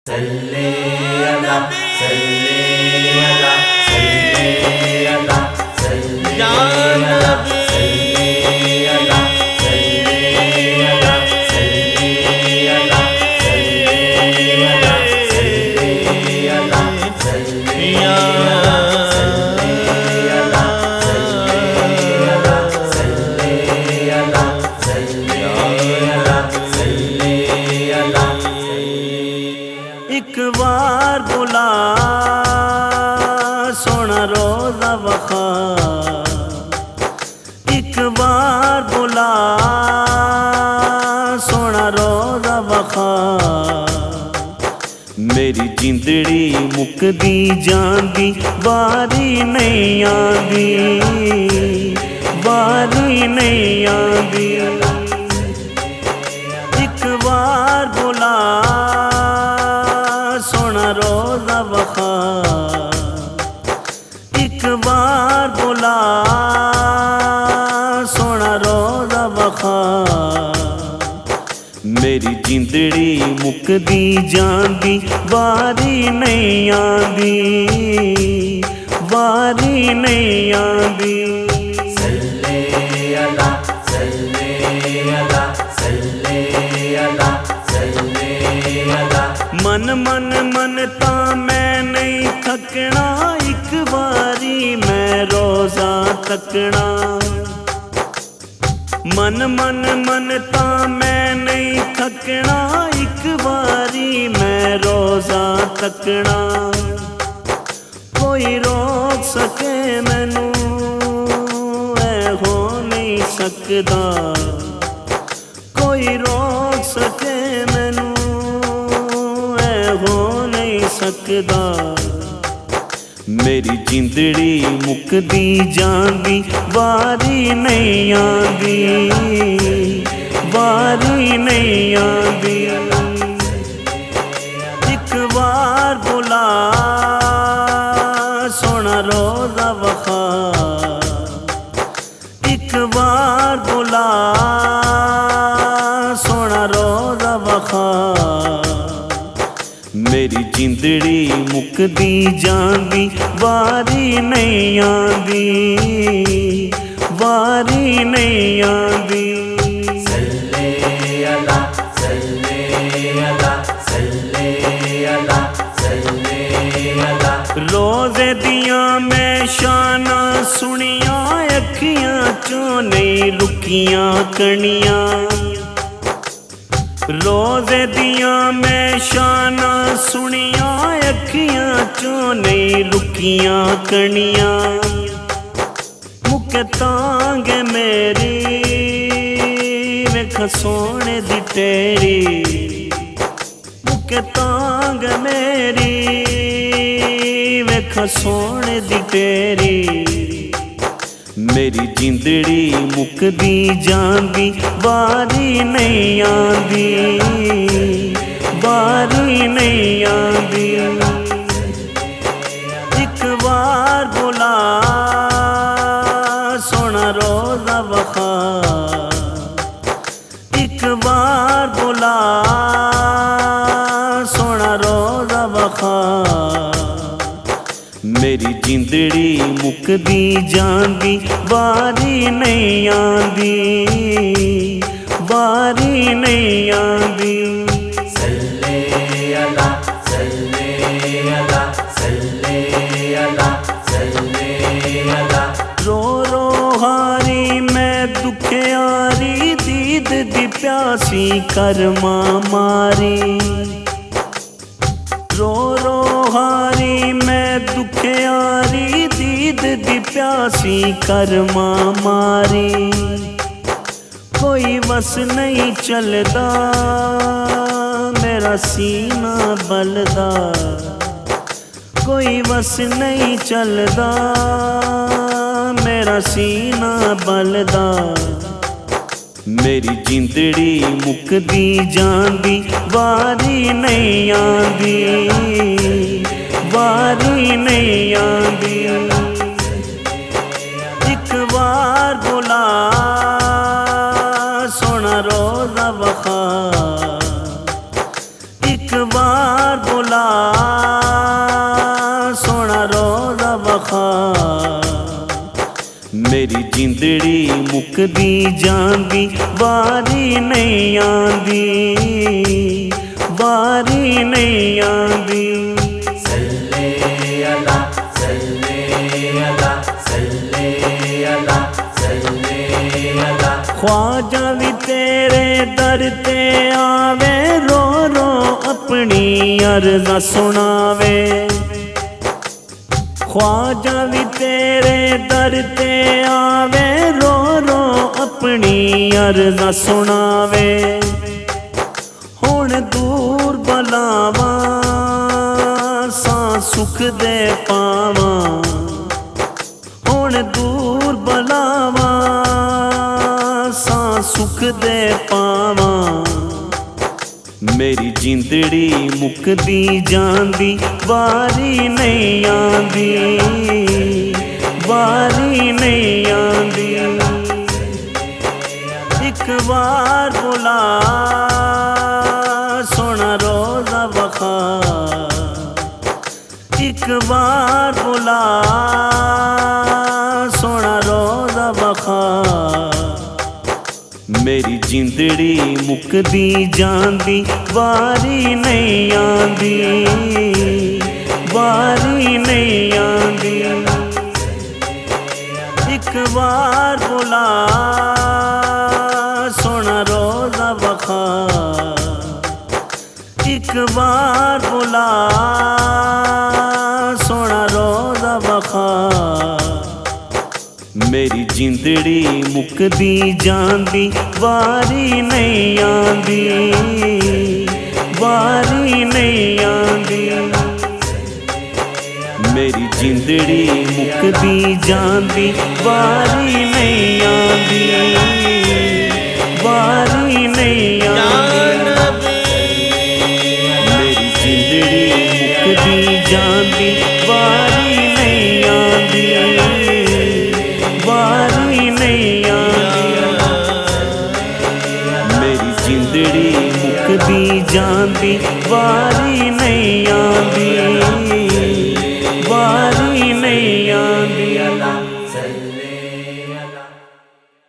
सल्ले अला सल्ले अला सल्ले अला सल्ले अला सल्ले अला सल्ले अला सल्ले अला सल्ले अला सल्ले अला सल्ले अला सल्ले अला सल्ले अला सल्ले अला एक बार बुला सोना रोज़ा वफ़ा, एक बार बुला सोना रोज़ा वफ़ा। मेरी जिंदड़ी मुकदी जांदी बारी नहीं आंदी, बारी नहीं आंदी। एक बार बुला सोना रोज़ा वफ़ा, एक बार बुला सोना रोज़ा वफ़ा। मेरी जिंदड़ी मुकदी जांदी बारी नहीं आंदी, बारी नहीं आंदी। सल्ले अला सल्ले अला सल्ले अला सल्ले अला। मन मन मन ता मैं नहीं थकना, एक बारी मैं रोज़ा तकना। मन मन मन ता मैं नहीं थकना, एक बारी मैं रोज़ा तकना। कोई रोक सके मैनू ऐ हो नहीं सकदा, कोई रोक सके मैनू ऐ हो नहीं सकदा। मेरी जिंदड़ी मुकदी जांदी बारी नहीं आंदी, बारी नहीं आंदी। एक बार बुला सोना रोज़ा वफ़ा, एक बार बुला सोना रोज़ा वफ़ा। मेरी जिंदड़ी मुकदी जांदी बारी नहीं आंदी, बारी नहीं आंदी। सल्ले अला सल्ले अला सल्ले अला सल्ले अला। रोज़े दियां मैं शाना सुनिया, अखियां चों नहीं रुकियां कणियां। रोज़े दियां मैं शाना सुनिया, अखियां चों नहीं रुकियां कणियां। मुके तांगे मेरी वेख सोने दी तेरी, मुके तांग मेरी वेख सोने दी तेरी। मेरी जिंदड़ी मुकदी जांदी बारी नहीं आंदी, बारी नहीं आंदी। एक बार बुला सोना रोज़ा वफ़ा, एक बार बुला सोना रोज़ा वफ़ा। मेरी जिंदड़ी मुकदी जांदी बारी नहीं आंदी, बारी नहीं आंदी। सल्ले अला सल्ले अला सल्ले अला सल्ले अला। रो रो हारी मैं दुखियारी, दीद दी प्यासी कर्मा मारी। रो रो हारी मैं दुखियारी, दीद दी प्यासी कर्मा मारी। कोई बस नहीं चलदा मेरा सीना बलदा, कोई बस नहीं चलदा मेरा सीना बलदा। मेरी जिंदड़ी मुकदी जांदी बारी नहीं आंदी, बारी नहीं आंदी। एक बार बुला सोना रोज़ा वफ़ा, एक बार बुला जिंदड़ी मुकदी जांदी वारी नहीं आंदी, वारी नहीं आंदी। सल्ले अला सल्ले अला सल्ले अला सल्ले अला। ख्वाजा भी तेरे दर ते आवे, रो रो अपनी अर्ज़ा सुनावे। ख्वाजा भी तेरे दर ते आवे, रो रो अपनी अर्ज़ा सुनावे। हुण दूर बलावा सा सुख दे पावा, हुण दूर बलावा सा सुख दे पावा। मेरी जिंदड़ी मुकदी जांदी वारी नहीं आंदी, वारी नहीं आंदी। एक बार बुला सोना रोज़ा वखा, एक बार बुला सोना रोज़ा वखा। मेरी जिंदड़ी मुकदी जांदी वारी नहीं आंदी, वारी नहीं आंदी। एक बार बुला सोना रोज़ा वखा, एक बार बुला सोना रोज़ा वखा। मेरी जिंदड़ी मुकदी जांदी वारी नहीं आंदी, वारी नहीं आंदी। मेरी जिंदड़ी मुकदी जांदी वारी नहीं आंदी, वारी नहीं आंदी। मेरी जिंदड़ी मुकदी जांदी वारी नहीं आंदी, वारी नहीं आंदी। मेरी जिंदड़ी मुकदी जांदी वारी नहीं आंदी।